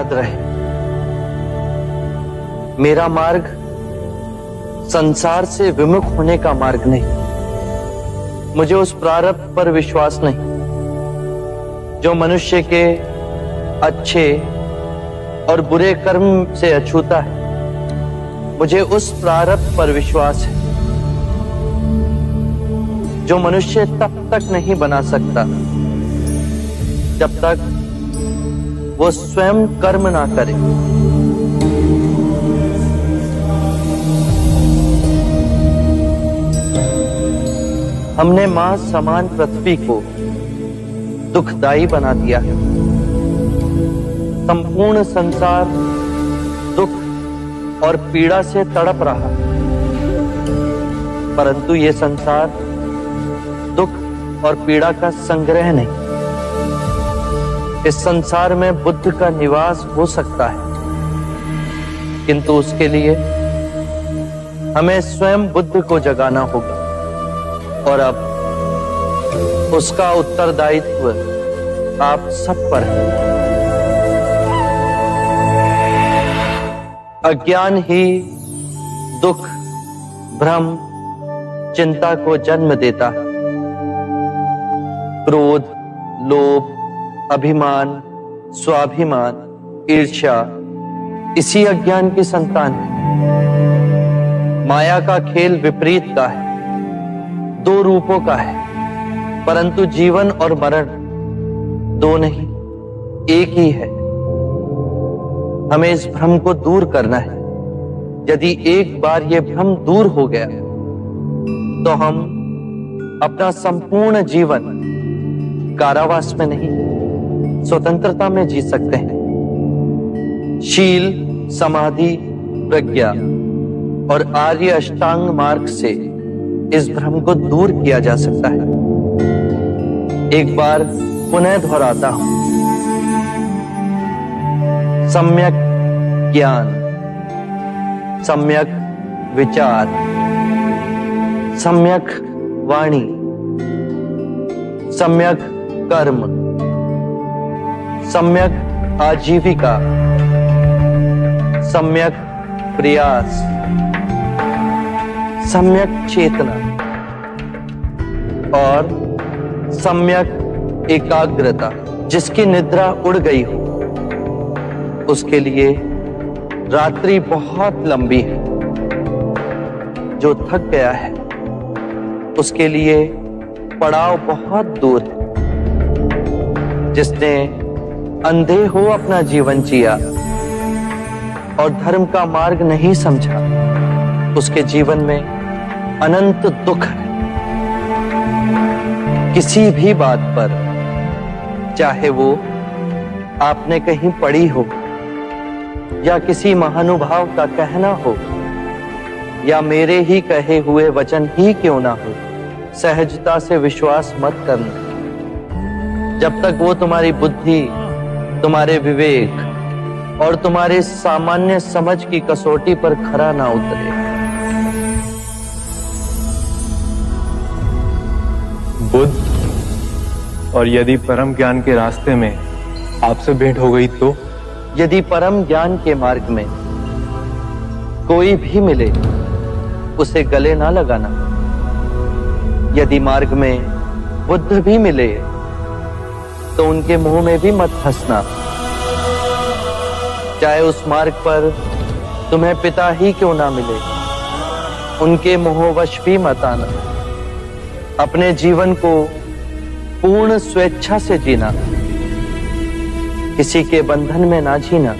याद रहे, मेरा मार्ग संसार से विमुख होने का मार्ग नहीं। मुझे उस प्रारब्ध पर विश्वास नहीं जो मनुष्य के अच्छे और बुरे कर्म से अछूता है। मुझे उस प्रारब्ध पर विश्वास है जो मनुष्य तब तक नहीं बना सकता जब तक वो स्वयं कर्म ना करे। हमने मां समान पृथ्वी को दुखदाई बना दिया है। संपूर्ण संसार दुख और पीड़ा से तड़प रहा, परंतु ये संसार दुख और पीड़ा का संग्रह नहीं। इस संसार में बुद्ध का निवास हो सकता है, किंतु उसके लिए हमें स्वयं बुद्ध को जगाना होगा। और अब उसका उत्तरदायित्व आप सब पर है। अज्ञान ही दुख, भ्रम, चिंता को जन्म देता है। क्रोध, लोभ, अभिमान, स्वाभिमान, ईर्ष्या इसी अज्ञान की संतान है। माया का खेल विपरीत का है, दो रूपों का है, परंतु जीवन और मरण दो नहीं, एक ही है। हमें इस भ्रम को दूर करना है। यदि एक बार यह भ्रम दूर हो गया तो हम अपना संपूर्ण जीवन कारावास में नहीं, स्वतंत्रता में जी सकते हैं। शील, समाधि, प्रज्ञा और आर्य अष्टांग मार्ग से इस भ्रम को दूर किया जा सकता है। एक बार पुनः दोहराता हूं, सम्यक ज्ञान, सम्यक विचार, सम्यक वाणी, सम्यक कर्म, सम्यक आजीविका, सम्यक प्रयास, सम्यक चेतना और सम्यक एकाग्रता। जिसकी निद्रा उड़ गई हो उसके लिए रात्रि बहुत लंबी है। जो थक गया है उसके लिए पड़ाव बहुत दूर है। जिसने अंधे हो अपना जीवन जिया और धर्म का मार्ग नहीं समझा, उसके जीवन में अनंत दुख है। किसी भी बात पर, चाहे वो आपने कहीं पढ़ी हो या किसी महानुभाव का कहना हो या मेरे ही कहे हुए वचन ही क्यों ना हो, सहजता से विश्वास मत करना जब तक वो तुम्हारी बुद्धि, तुम्हारे विवेक और तुम्हारे सामान्य समझ की कसौटी पर खरा ना उतरे। बुद्ध, और यदि परम ज्ञान के रास्ते में आपसे भेंट हो गई तो? यदि परम ज्ञान के मार्ग में कोई भी मिले उसे गले ना लगाना। यदि मार्ग में बुद्ध भी मिले तो उनके मुंह में भी मत हंसना। चाहे उस मार्ग पर तुम्हें पिता ही क्यों ना मिले, उनके मोहवश भी मत आना। अपने जीवन को पूर्ण स्वेच्छा से जीना, किसी के बंधन में ना जीना।